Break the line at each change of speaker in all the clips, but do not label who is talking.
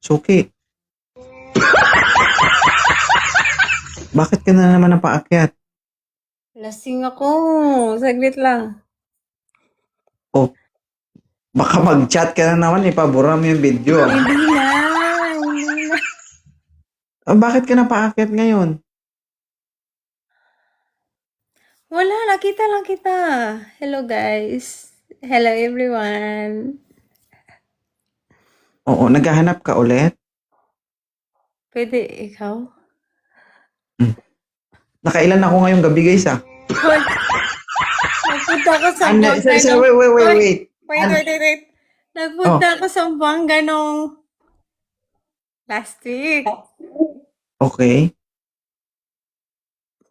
Suki, bakit ka na naman napaakyat?
Lasing ako. Saglit lang.
O, baka mag-chat ka na naman, ipabura mo yung video.
Hindi na. Hindi na.
Bakit ka napaakyat ngayon?
Wala, nakita lang kita. Hello guys. Hello everyone.
Oo, naghahanap ka ulit?
Pwede ikaw?
Nakailan ako ngayong gabi, guys, ah.
Hoy, nagpunta ako sa
Anda,
Buanga
wait, wait, wait, wait.
Wait. Nagpunta ako sa Buanga nung last week.
Okay.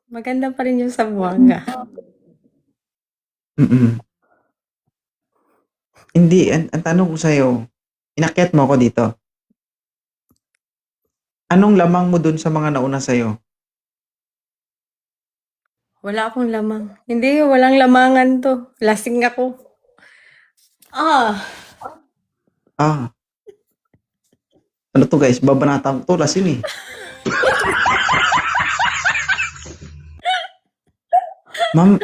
Maganda pa rin yung sa Buanga.
Mm-mm. Hindi, ang tanong ko sa'yo, inakyat mo ako dito. Anong lamang mo dun sa mga nauna sa'yo?
Wala akong lamang. Hindi, walang lamangan to. Lasing ako. Ah,
Ah. Ano to, guys? Babanatan ko to, lasing eh. Ma'am,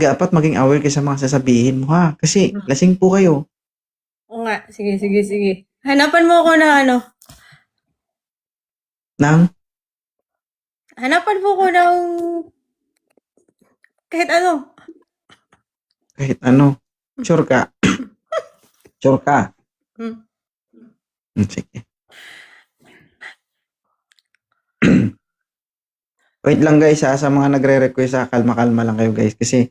dapat maging aware kayo sa mga sasabihin mo, ha? Kasi lasing po kayo.
oo nga. Sige. Hanapan mo ako ng ano. Hanapan mo ko ng kahit ano.
Kahit ano. Sure ka? Sure ka?
Hmm.
Sige. Wait lang, guys, ha? Sa mga nagre-request, ha? Kalma-kalma lang kayo, guys. Kasi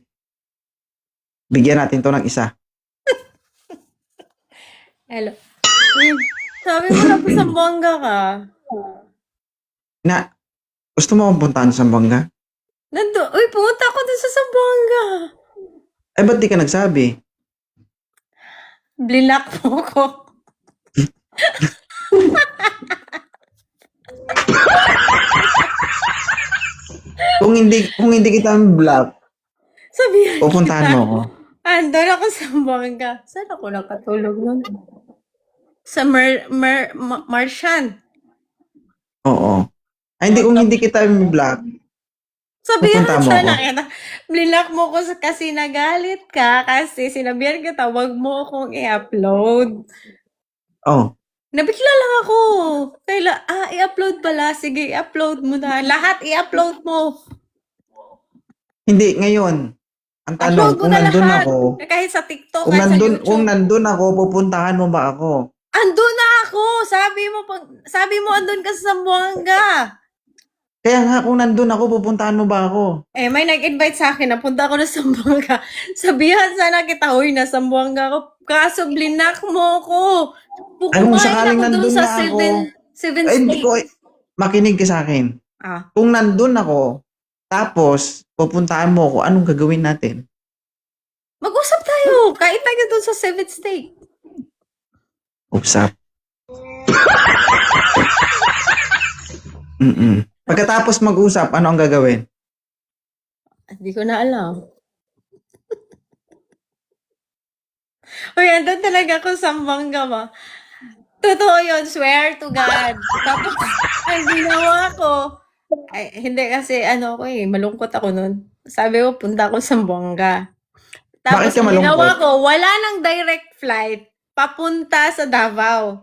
bigyan natin to ng isa.
Hello. Sabi mo na sa Buanga ka.
Na, gusto mo akong puntahan sa Zamboanga?
Uy, pumunta ako dun sa Zamboanga.
Eh, ba't di ka nagsabi?
Blinak mo ko.
Kung hindi kita block,
Sabihan
pupuntahan
kita.
mo ako.
Andun ako sa Zamboanga. Saan ako nakatulog nun? Sa Martian.
Oo. Ay, kung hindi kita block,
Sabihan
pupunta mo
sana
ako.
kita. Blinak mo ko kasi nagalit ka kasi sinabihan kita wag mo akong i-upload.
Oh,
Nabigla lang ako. I-upload pala. Sige, i-upload mo na. Lahat i-upload mo.
hindi, ngayon. Ang tanong,
Upload mo
kung
na
nandun
lahat.
ako,
Kahit sa TikTok, kahit sa YouTube.
kung nandun ako, pupuntahan mo ba ako?
Andun na ako. Sabi mo andun ka sa Zamboanga.
Kaya nga, kung nandun ako, pupuntahan mo ba ako?
Eh, may nag-invite sa akin. Napunta ako na sa Zamboanga. Sabihan sana kita, uy, na Zamboanga ako. Kaso blinak mo ko.
Ay, kung
Kumain
sakaling
ako dun
nandun
sa
na ako,
seven
ay, hindi
state.
ko, makinig ka sa akin.
Ah,
Kung nandun ako, tapos, pupuntahan mo ako, anong gagawin natin?
mag-usap tayo. Kain tayo dun sa 7th state.
Usap. Pagkatapos mag-usap, ano ang gagawin?
Hindi ko na alam. Uy, andun talaga ako sa Zamboanga ma. Totoo yun, swear to God. Tapos, ang ginawa ko, ay, hindi kasi ko malungkot ako nun. Sabi ko, punta ako sa Zamboanga. Tapos,
Bakit ka
ang ginawa
malungkot?
ko, wala nang direct flight papunta sa Davao.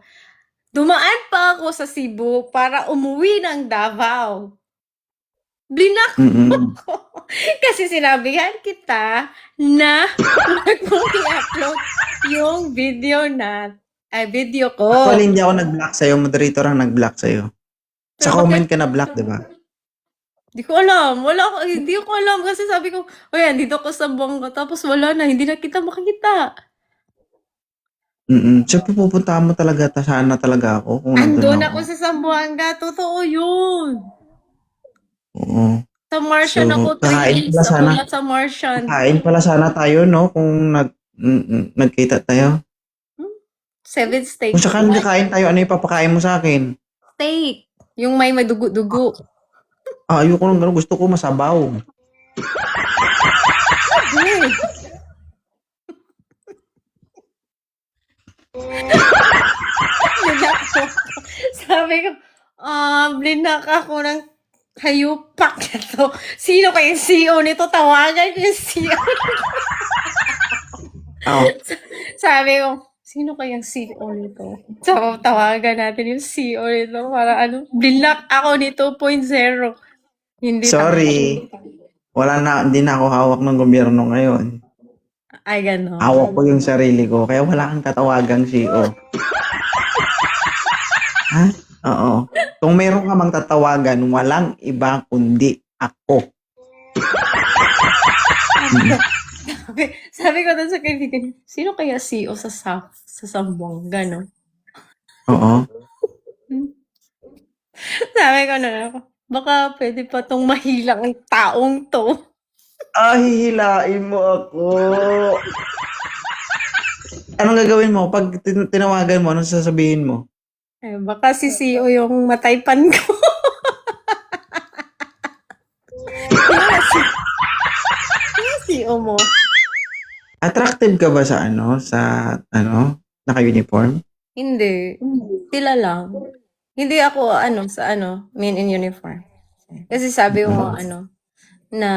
Dumaan pa ako sa Cebu para umuwi ng Davao. Blinak
Mm-mm.
ko. Kasi sinabihan kita na huwag mong i-upload yung video ko.
Actually, hindi ako nag-block sa'yo. Moderator ang nag-block sa'yo. Sa
Pero
comment ka na-block, di ba?
Hindi ko alam. Hindi ko alam kasi sabi ko, o yan, dito ko sa Zamboanga. Tapos wala na, hindi na kita makikita.
So, pupuntahan mo talaga, sana talaga ako kung
Andun
nandun
ako sa Zamboanga. Totoo yun.
Oo.
Sa Martian
So,
ako, 3
kakain
days
pala
ako
sana.
na sa Martian.
Kain pala sana tayo, no? Kung nagkita tayo.
7th state.
Kung sakaling kakain tayo, ano yung papakain mo sa akin?
Steak. Yung may madugo-dugo.
Ayoko nung gano'n. Gusto ko masabaw.
blinak mo. Sabi ko, blinak ako ng hayupak nito. Sino kayang CEO nito? Tawagan ko yung CEO.
Oh,
Sabi ko, sino kayang CEO nito? So, tawagan natin yung CEO nito para blinak ako ni 2.0. Hindi
sorry. Hindi na ako hawak ng gobyerno ngayon.
Ay, gano'n.
Hawak ko yung sarili ko, kaya wala kang katawagang CEO. Ha? Oo. Kung meron ka mang tatawagan, walang iba kundi ako.
Sabi ko dun sa kaibigan, sino kaya CEO sa Zamboanga, no?
Oo.
Sabi ko na ako, baka pwede pa tong mahilang ang taong to.
Hihilain mo ako. Anong gagawin mo? Pag tinawagan mo, anong sasabihin mo?
Eh, baka si CEO yung mataypan ko. Sino CEO mo?
Attractive ka ba sa naka-uniform?
Hindi. Sila lang. Hindi ako, men in uniform. Kasi sabi mo, na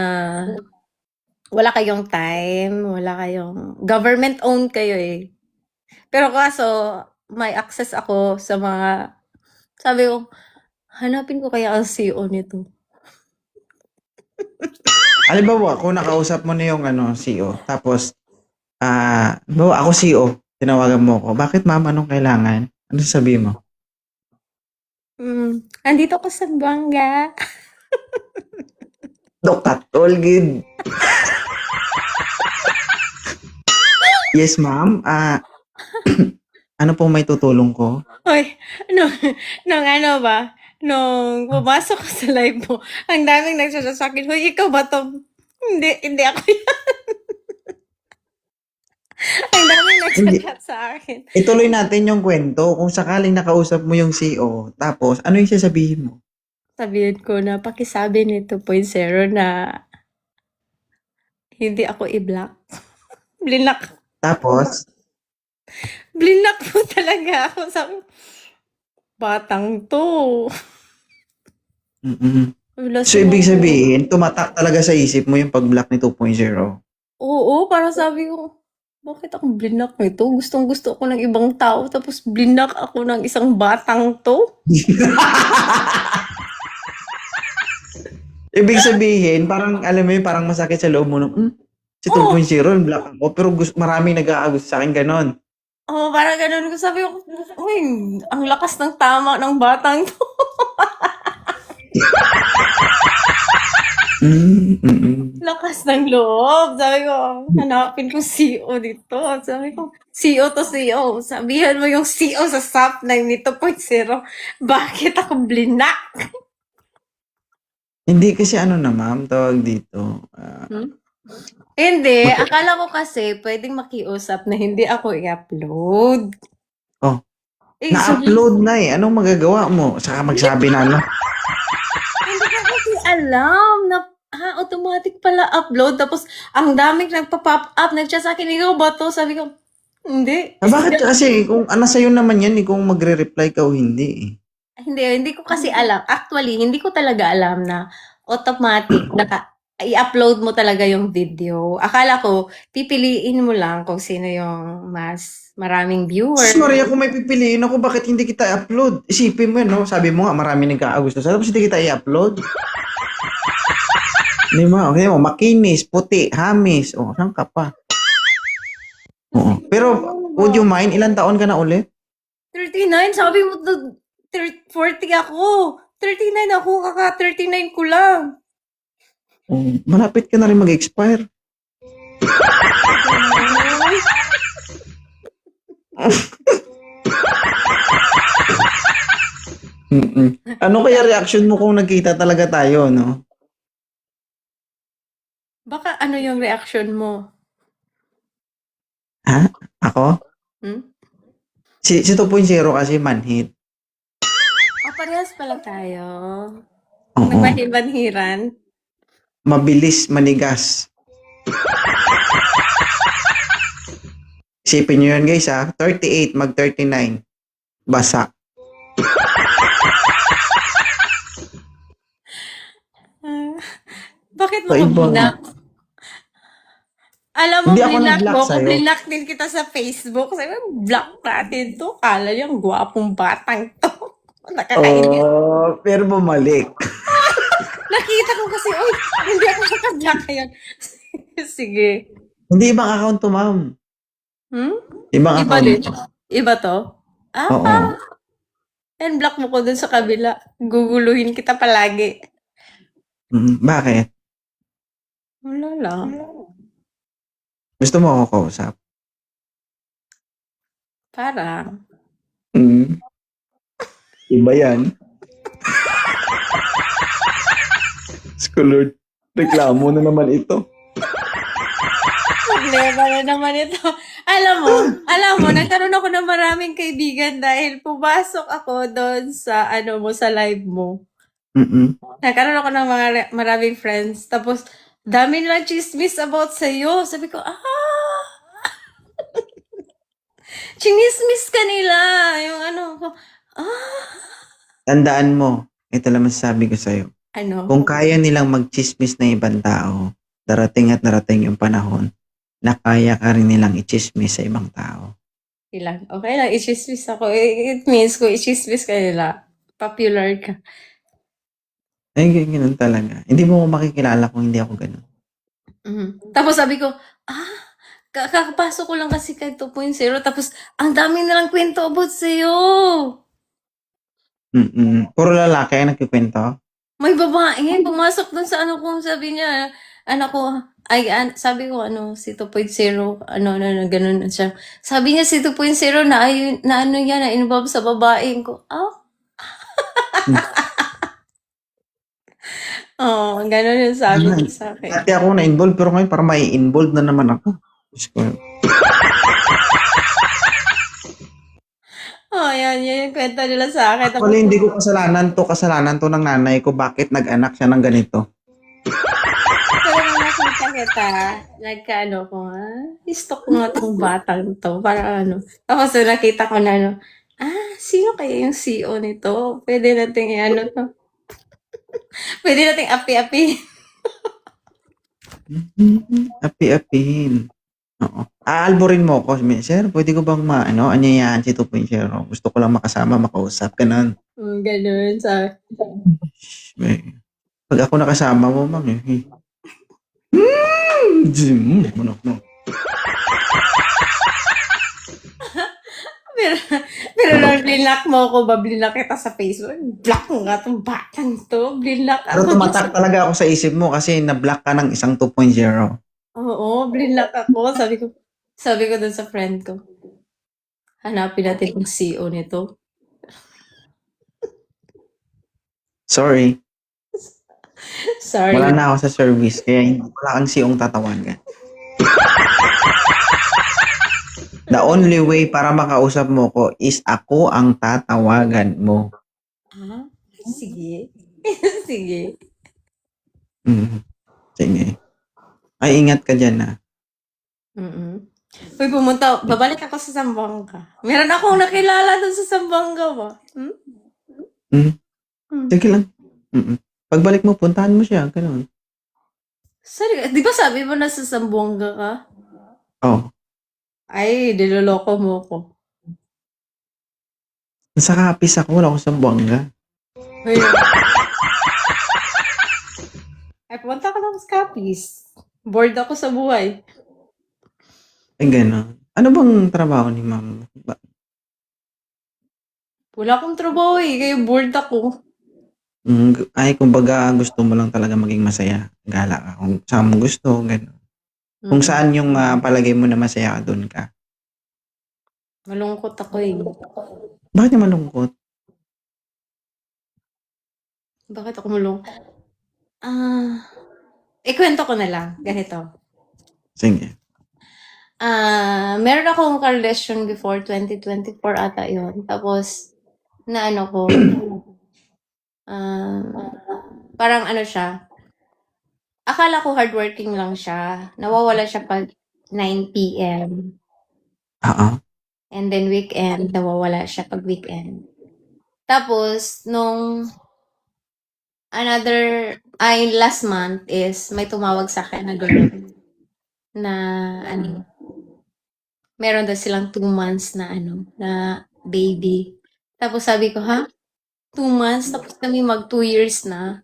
wala kayong time, government-owned kayo eh. Pero kaso, may access ako sa mga, sabi ko, hanapin ko kaya ang CEO nito.
Halimbawa, kung nakausap mo na yung CEO, tapos, ako CEO, tinawagan mo ko, bakit ma'am, anong kailangan? Ano sabihin mo?
Andito ko sa Zamboanga.
Dokatol, gid. Yes, ma'am. Ano pong may tutulong ko?
Hoy, nung pumasok ko sa live mo, ang daming nagsasabi sa akin, hoy, ikaw ba to? Hindi ako yan. Ang daming nagchat sa akin.
Ituloy natin yung kwento. Kung sakaling nakausap mo yung CEO, tapos, ano yung sasabihin mo?
Sabihin ko na pakisabi ni 2.0 na hindi ako i-block. Blinak.
Tapos,
Blinak po talaga ako. Sabi, batang to.
So, ibig sabihin, tumatak talaga sa isip mo yung pag-block ni 2.0.
Oo, parang sabi ko, bakit ako blinak nito? Gustong-gusto ko ng ibang tao, tapos blinak ako ng isang batang to?
Ibig sabihin, parang, alam mo yun, parang masakit sa loob mo nung, si 2.0, black ako, pero maraming nag-aagusto sa akin, ganon.
Oo, parang ganun. Sabi ko, uy, ang lakas ng tama ng batang to. Lakas ng loob. Sabi ko, hanapin ko CEO dito. Sabi ko, CEO to CEO. Sabihan mo yung CEO sa Sapline ni 2.0. Bakit ako blinak?
Hindi kasi ma'am, tawag dito.
Hindi. Akala ko kasi pwedeng makiusap na hindi ako i-upload.
Oh, na-upload na eh. Anong magagawa mo? Saka magsabi na
Hindi ko kasi alam na automatic pala upload. Tapos, ang daming nagpa-pop up. Nag-chat sa akin, ikaw ba to? Sabi ko, hindi.
Bakit kasi? Kung sa'yo naman yan, kung magre-reply ka o hindi eh.
Hindi ko kasi alam. Actually, hindi ko talaga alam na automatic i-upload mo talaga yung video. Akala ko, pipiliin mo lang kung sino yung mas maraming viewers.
Sorry, ako may pipiliin ako, bakit hindi kita i-upload? Isipin mo, no? Sabi mo nga, marami nagkaagusto. Tapos hindi kita i-upload? Hindi mo, okay mo, makinis, puti, hamis. Saan ka pa? Oo. Pero, would you mind, ilang taon ka na ulit?
39, sabi mo, 40 ako. 39 ako, kaka 39 ko lang.
Malapit ka na rin mag-expire. Ano kaya reaction mo kung nagkita talaga tayo, no?
Baka ano yung reaction mo?
Ha? Ako? Si 2.0 kasi manhit.
Parehas pala tayo.
Oo.
Nagbanhiran.
Mabilis manigas. Isipin nyo yun guys 38 mag 39. Basa.
Ah, bakit mo
Sa
ko
ibang,
blinak? Alam mo,
hindi ako
blinak
nag-block
mo ko,
sa'yo.
blinak din kita sa Facebook. Sabi mo, block natin to. Kala niya, ang gwapong batang to. Nakakainis.
Pero bumalik.
Nakita ko kasi, uy, hindi ako nakablock ngayon. Sige.
Hindi ibang account to, ma'am.
Hmm?
Ibang
Iba
account
din.
to.
Iba to?
Oo.
And block mo ko dun sa kabila. Guguluhin kita palagi.
Bakit?
Wala lang.
Gusto mo ako kausap?
Parang.
Iba yan. Lord, reklamo na naman ito.
Problema na naman ito. Alam mo, nagkaroon ako ng maraming kaibigan dahil pumasok ako doon sa, sa live mo. Nagkaroon ako ng maraming friends. Tapos, dami nilang chismis about sa'yo. Sabi ko, chinismis ka nila. Yung
Tandaan mo, ito lang masasabi ko sa'yo. Kung kaya nilang magchismis ng ibang tao, darating at darating yung panahon na kaya ka rin nilang ichismis sa ibang tao.
Ilang. Okay lang, ichismis ako. It means kung ichismis ka nila, popular ka.
Ay, ganun talaga. Hindi mo makikilala kung hindi ako ganun.
Tapos sabi ko, kakapasok ko lang kasi kay 2.0. Tapos, ang dami nilang kwento about sa'yo.
Puro lalaki ang nagkikwento?
May babae, pumasok dun sa kung sabi niya, sabi ko, si 2.0, ganun siya. Sabi niya, si 2.0, na involve sa babae ko. Oo, ganun yung sabi niya sa akin.
Dati ako na-involve, pero ngayon parang may involved na naman ako.
Yan yung kwento nila sa akin.
Actually, hindi ko kasalanan to ng nanay ko. Bakit nag-anak siya ng ganito?
Talagang nakita kita, ko, i-stalk ko nga itong batang to. Para Tapos nakita ko na, sino kaya yung CEO nito? Pwede nating to. Pwede nating api-api.
Api-apihin. Oo. Aalborin mo ako. Sir, pwede ko bang anyayahan si 2.0? Gusto ko lang makasama, makausap. Ganun.
Ganun.
Pag ako nakasama mo, ma'am,
Pero nang blinak mo ako, blinak kita sa Facebook. Block mo nga itong batang to. Blinak
Pero
ako.
tumatak talaga ako sa isip mo kasi na-block ka ng isang 2.0.
Oo, blinak ako. Sabi ko dun sa friend ko, hanapin natin yung CEO nito.
Sorry.
Sorry.
Wala na ako sa service, kaya wala kang CEO tatawagan. The only way para makausap mo ko is ako ang tatawagan mo.
Sige. Sige.
Sige. Ay, ingat ka dyan, ha?
Uy, babalik ako sa Zamboanga. Meron akong nakilala doon sa Zamboanga ba?
Sige lang. Pagbalik mo, puntahan mo siya. Ganun.
Sorry, di ba sabi mo na sa Zamboanga ka?
Oh.
Ay, niloloko mo ko.
Nasa Capiz ako, wala akong Zamboanga.
Ay, punta ka lang sa Capiz. Bored ako sa buhay.
Ay, gano'n. Ano bang trabaho ni ma'am?
Wala akong trabaho kaya bored ako.
Ay, kumbaga gusto mo lang talaga maging masaya. Gala ka. Kung saan mo gusto, gano'n. Kung saan yung palagay mo na masaya ka, doon ka.
Malungkot ako
Bakit niya malungkot?
Bakit ako malungkot? Ikwento ko na lang. Ganito.
Sige.
Meron akong karelasyon before 2024 ata yun. Tapos, parang siya, akala ko hardworking lang siya. Nawawala siya pag 9 p.m. And then weekend, nawawala siya pag weekend. Tapos, last month is, may tumawag sa akin na girl na, meron daw silang 2 months na na baby. Tapos sabi ko, ha? 2 months? Tapos kami 2 years na.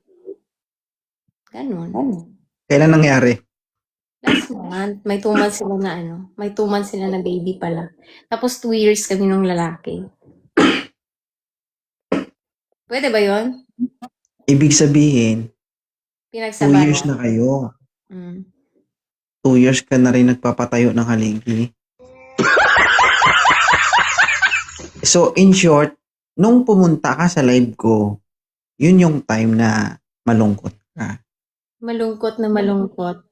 Ganun.
Kailan nangyari?
Last month, may 2 months sila na may 2 months sila na baby pala. Tapos 2 years kami nung lalaki. Pwede ba yon?
Ibig sabihin, 2 years na kayo. 2 years ka na rin nagpapatayo ng haligi. So, in short, nung pumunta ka sa live ko, yun yung time na malungkot ka.
Malungkot na malungkot.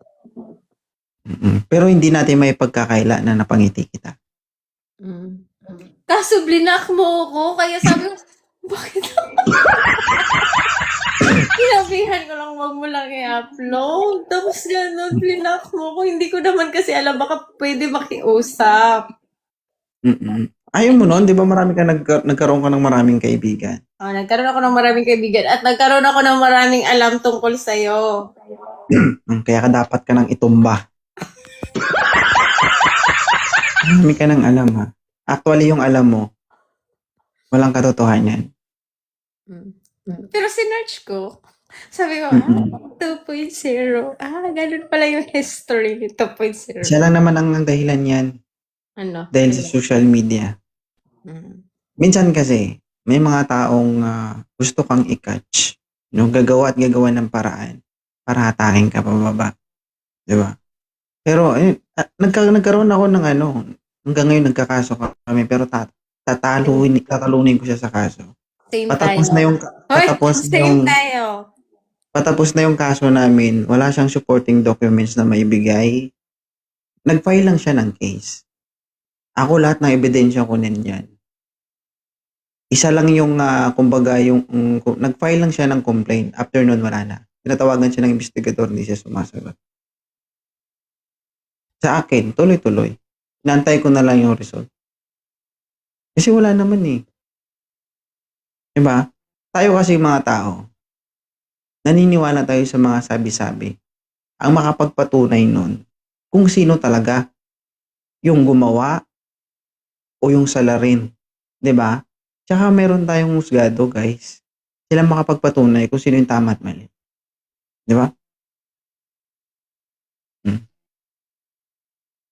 Pero hindi natin may pagkakaila na napangiti kita.
Kaso blinak mo ko, kaya sabi ko, bakit? Sinabihan ko lang, wag mo lang i-upload. Tapos gano'n, blinak mo ko. Hindi ko naman kasi alam, baka pwede makiusap.
Ayaw mo nun, di ba marami ka nagkaroon ka ng maraming kaibigan?
Nagkaroon ako ng maraming kaibigan at nagkaroon ako ng maraming alam tungkol sa'yo.
Kaya ka dapat ka nang itumba. Marami ka nang alam, ha? Actually, yung alam mo, walang katotohanan.
Pero sinerch ko, sabi ko, 2.0. Ganun pala yung history ni 2.0.
Siya lang naman ang dahilan yan. Dahil sa social media. Minsan kasi, may mga taong gusto kang i-catch. Gagawa at gagawa ng paraan para hatakin ka pababa. Diba? Pero, nagkaroon ako ng hanggang ngayon nagkakaso kami, pero tatalunin ko siya sa kaso. Patapos na yung kaso namin, wala siyang supporting documents na maibigay. Nag-file lang siya ng case. Ako lahat ng ebidensya ko nandyan. Isa lang yung, kumbaga, nag-file lang siya ng complaint. After nun, wala na. Tinatawagan siya ng investigador, hindi siya sumasagot. Sa akin, tuloy-tuloy. Inaantay ko na lang yung result. Kasi wala naman eh. Diba? Tayo kasi mga tao, naniniwala tayo sa mga sabi-sabi. Ang makapagpatunay nun, kung sino talaga yung gumawa o yung salarin. Diba? Tsaka meron tayong husgado, guys. Sila makapagpatunay kung sino yung tama at mali. Diba?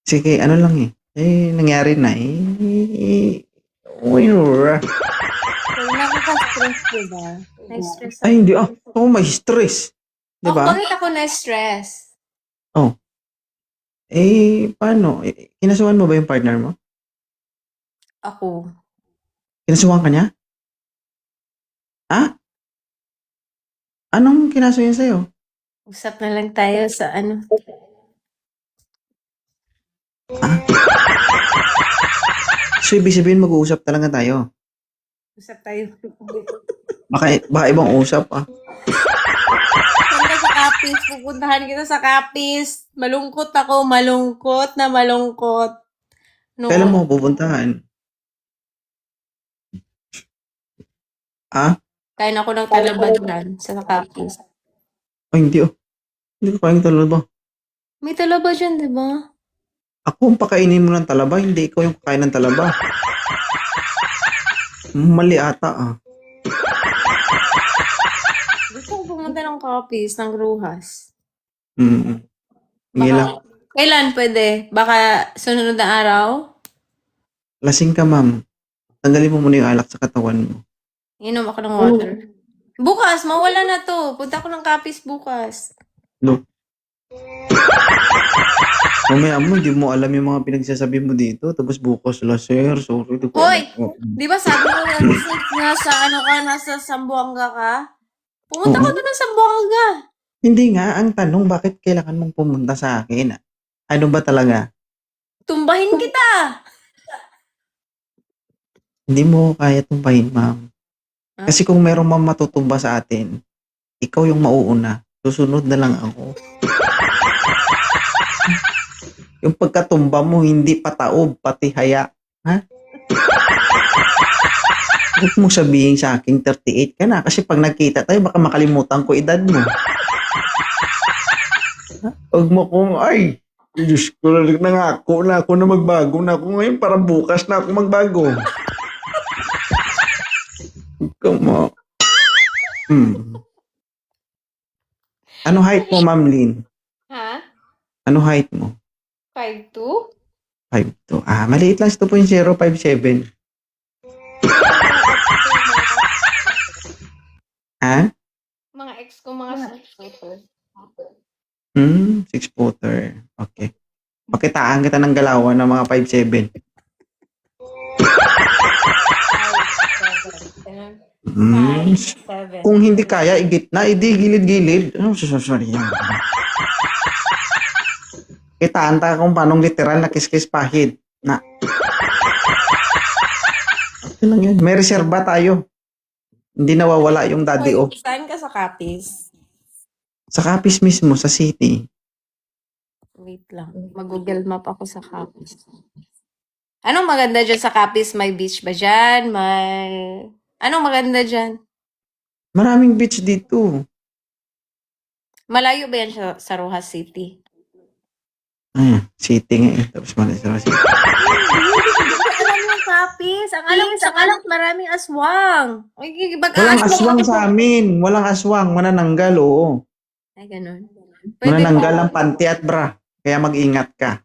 Sige, lang eh. Nangyari na eh.
Nakaka-stress ko ba? Na-stress ako.
Ay, hindi. Ako may stress. Diba?
Bakit ako na-stress?
Paano? Kinasuhan mo ba yung partner mo?
Ako.
Kinasuhan ka niya? Ha? Anong kinaso yun sa'yo?
Usap na lang tayo sa
So, ibig sabihin mag-uusap talaga tayo?
Usap tayo.
Baka ibang usap
Saan sa Capiz? Pupuntahan kita sa Capiz. Malungkot ako. Malungkot na malungkot.
Kailan mo pupuntahan?
Kain ako ng talaba dyan sa Capiz.
Ay, hindi Hindi ko kain talaba.
May talaba dyan, di ba?
Ako ang pakainin mo ng talaba, hindi ikaw yung kakain ng talaba. Mali ata
Gusto ko pumunta ng Capiz, ng Ruhas. Kailan pwede? Baka sunod na araw?
Lasing ka, ma'am. Tanggalin mo muna yung alak sa katawan mo.
Inom ako ng water. Bukas, mawala na to. Punta ko ng Capiz bukas.
No. Mamaya mo, hindi mo alam yung mga pinagsasabi mo dito. Tapos bukas la, sir. Sorry.
Hoy! Di ba sabi mo nasa Sambuanga ka? Pumunta ko doon sa Sambuanga.
Hindi nga. Ang tanong, bakit kailangan mong pumunta sa akin? Ano ba talaga?
Tumbahin kita.
Hindi mo kaya tumbahin, ma'am. Kasi kung merong matutumba sa atin, ikaw yung mauuna. Susunod na lang ako. Yung pagkatumba mo, hindi pataob, pati haya. Ha? Huwag mo sabihin sa akin 38 ka na kasi pag nagkita tayo baka makalimutan ko edad mo. Huwag mo kung, ay, Diyos ko, nangako na ako na magbago na ako ngayon. Parang bukas na ako magbago. Come on. Ano height mo, Ma'am Lynn?
Ha?
Ano height mo?
5'2"?
5'2". Maliit lang 2.057. Ha?
Mga ex ko, mga 6'footer.
6'footer. Okay. Pakitaan kita ng galawan ng mga 5'7". Kung hindi kaya, igitna, hindi gilid-gilid. Sorry. Kitaan ta kung paanong literal na kiskis pahid. Na. Okay lang yun. May reserba tayo. Hindi nawawala yung daddy o.
Saan ka sa Capiz?
Sa Capiz mismo, sa city.
Wait lang. Mag-Google Map ako sa Capiz. Anong maganda dyan sa Capiz? May beach ba dyan? Anong maganda dyan?
Maraming beach dito.
Malayo ba yan sa Rojas City?
City nga eh. Tapos malayo sa City.
Alam yung Capiz. Ang alam maraming aswang.
Walang aswang sa amin. Walang aswang. Manananggal, oo.
Ay, ganun.
Manananggal ang panty at bra. Kaya mag-ingat ka.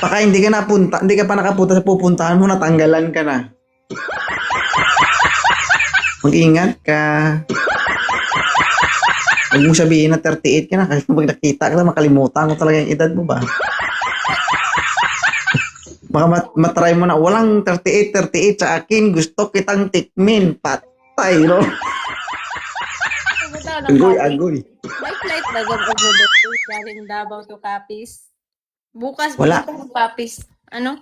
Baka hindi ka pa nakapunta sa pupuntahan mo, natanggalan ka na. Mag-ingat ka. Huwag mo sabihin na 38 ka na kasi pag nakita ka na makalimutan ko talaga yung edad mo ba? Baka matry mo na, walang 38 sa akin, gusto kitang tikmin, patay, no? Agoy.
May flight na galing Davao to Capiz. Bukas
wala
to Capiz. Ano?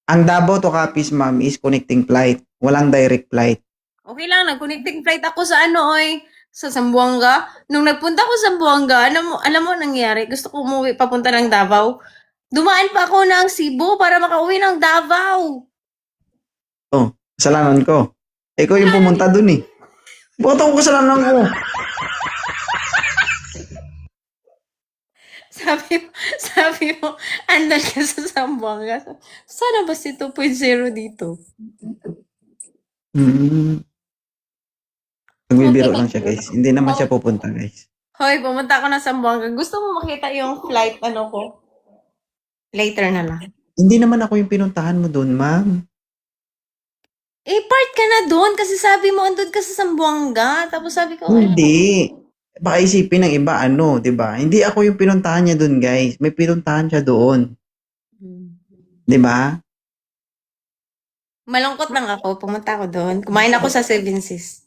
Ang Davao to Capiz, ma'am, is connecting flight. Walang direct flight.
Okay lang, nag-connecting flight ako sa sa Zamboanga. Nung nagpunta ko sa Zamboanga, alam mo nangyari? Gusto ko umuwi papunta ng Davao. Dumaan pa ako ng Cebu para makauwi ng Davao.
Oh, kasalanan ko. Ikaw yung pumunta dun eh. Bakit ako kasalanan ko?
Sabi mo, andun ka sa Zamboanga. Sana ba si 2.0 dito?
Nagbibiro lang siya, guys. Hindi naman siya pupunta, guys.
Hoy, pumunta ako na sa Zamboanga. Gusto mo makita yung flight, ko? Later na lang.
Hindi naman ako yung pinuntahan mo doon, ma'am.
Part ka na doon kasi sabi mo andun ka sa Zamboanga. Tapos sabi ko,
hindi. Baka isipin ng iba, di ba? Hindi ako yung pinuntahan niya doon, guys. May pinuntahan siya doon. Di ba?
Malungkot lang ako. Pumunta ako doon. Kumain ako sa Seven Seas.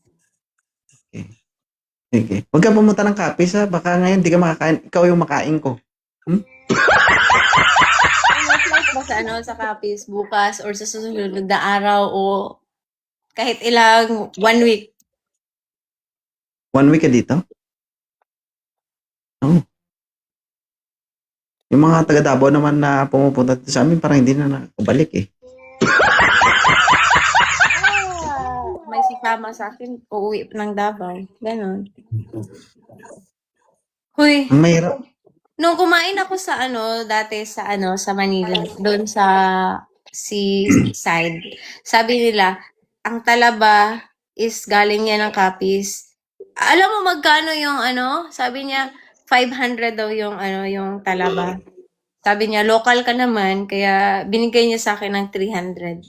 Okay. Huwag ka pumunta ng Capiz, ha? Baka ngayon di ka makakain. Ikaw yung makain ko.
Sa Capiz bukas or sa susunod na araw o kahit ilang 1 week.
1 week ka dito? Oh. Yung mga taga Davao naman na pumupunta sa amin parang hindi na nakabalik eh.
May sikama sa akin, uuwi ng Davao. Ganon. Huy.
Ang mahirap.
Nung kumain ako sa dati sa Manila, doon sa seaside. Sabi nila, ang talaba is galing yan ng Capiz. Alam mo magkano yung sabi niya 500 daw yung yung talaba. Sabi niya local ka naman kaya binigay niya sa akin ng 300.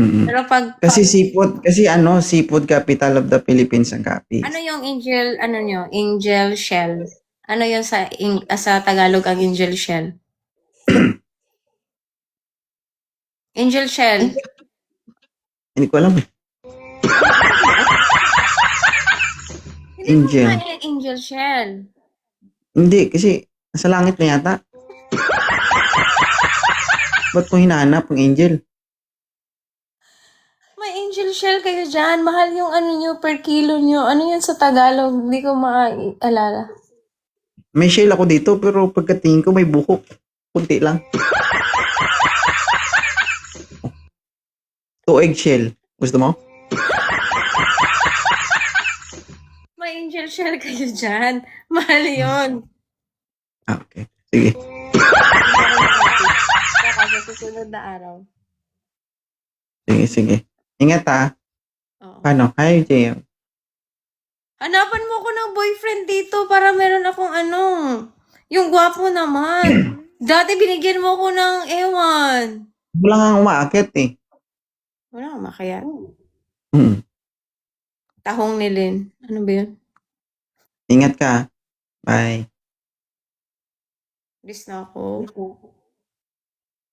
Pero
kasi seafood, seafood capital of the Philippines ang Capiz.
Ano yung angel shell? Ano yung sa Tagalog ang angel shell? Angel shell.
Hindi ko alam eh.
Angel. Hindi ko angel shell.
Hindi, kasi nasa langit na yata. Ba't ko hinahanap ang angel?
May angel shell kayo dyan. Mahal yung nyo per kilo nyo. Ano yun sa Tagalog? Hindi ko maalala.
May shell ako dito pero pagkatingin ko may buhok. Kunti lang. 2 eggshell. Gusto mo?
May angel shell kayo dyan. Mahal yun.
Okay. Sige.
Baka sa susunod na araw.
Sige. Ingat ha.
Oo.
Paano? Hi, JM.
Hanapan mo ko ng boyfriend dito para meron akong yung gwapo naman. Dati binigyan mo ko ng ewan.
Wala nga umaakit eh.
Wala kang makaya. Tahong ni Lynn. Ano ba yun?
Ingat ka. Bye.
Bis na ako.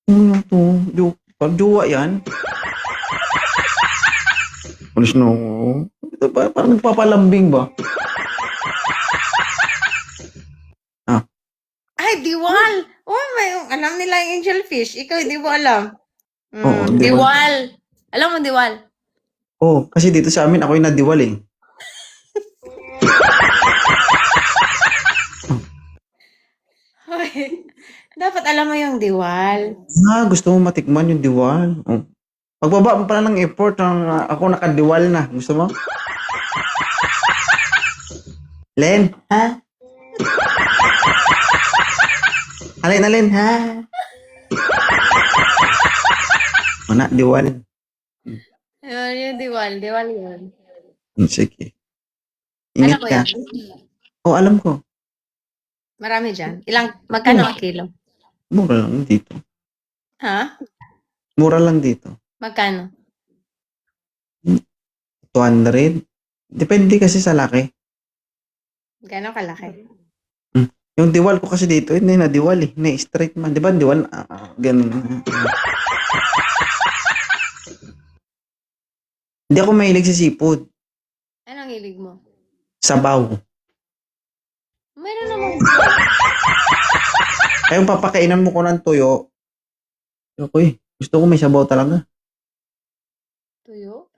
Ano to? Pagduwa yan? Alis na ako. Ito ba? Parang nagpapalambing ba?
Ay, diwal! Oh, alam nila yung angelfish. Ikaw, hindi mo alam.
Oo,
diwal. Alam mo, diwal?
Oh, kasi dito sa amin, ako yung nadiwal eh.
Hoy, dapat alam mo yung diwal.
Gusto mo matikman yung diwal. Oh. Pagbaba mo pala ng effort, ako nakadiwal na. Gusto mo? Len, ha? Alin, ha? Mana, diwal.
Yun, yung diwal. Diwal yun.
Sige.
Alam
Ingat
ko
ka.
yun.
Oh, alam ko.
Marami dyan. Magkano ang kilo?
Mura lang dito.
Ha?
Mura lang dito.
Magkano?
200. Depende kasi sa laki.
Gano'ng kalaki?
Yung diwal ko kasi dito, hindi na diwal eh. Hindi, straight man. Di ba diwal? Ganun. Hindi ako mahilig sa seafood.
Anong hilig mo?
Sabaw.
Meron naman.
Kaya yung papakainan mo ko ng tuyo, ako gusto ko may sabaw talaga.
Tuyo?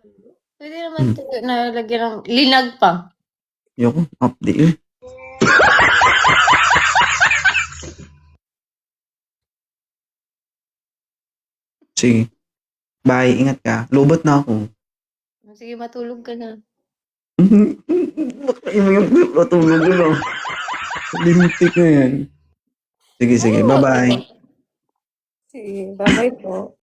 Pwede naman tuyo na lagyan ng linag pa.
Yoko, update yun. Sige. Bye, ingat ka. Lobot na ako.
Sige, matulog ka na.
Baka yung matulog yun. Lintik na yan. Sige, bye-bye.
Sige, bye-bye po.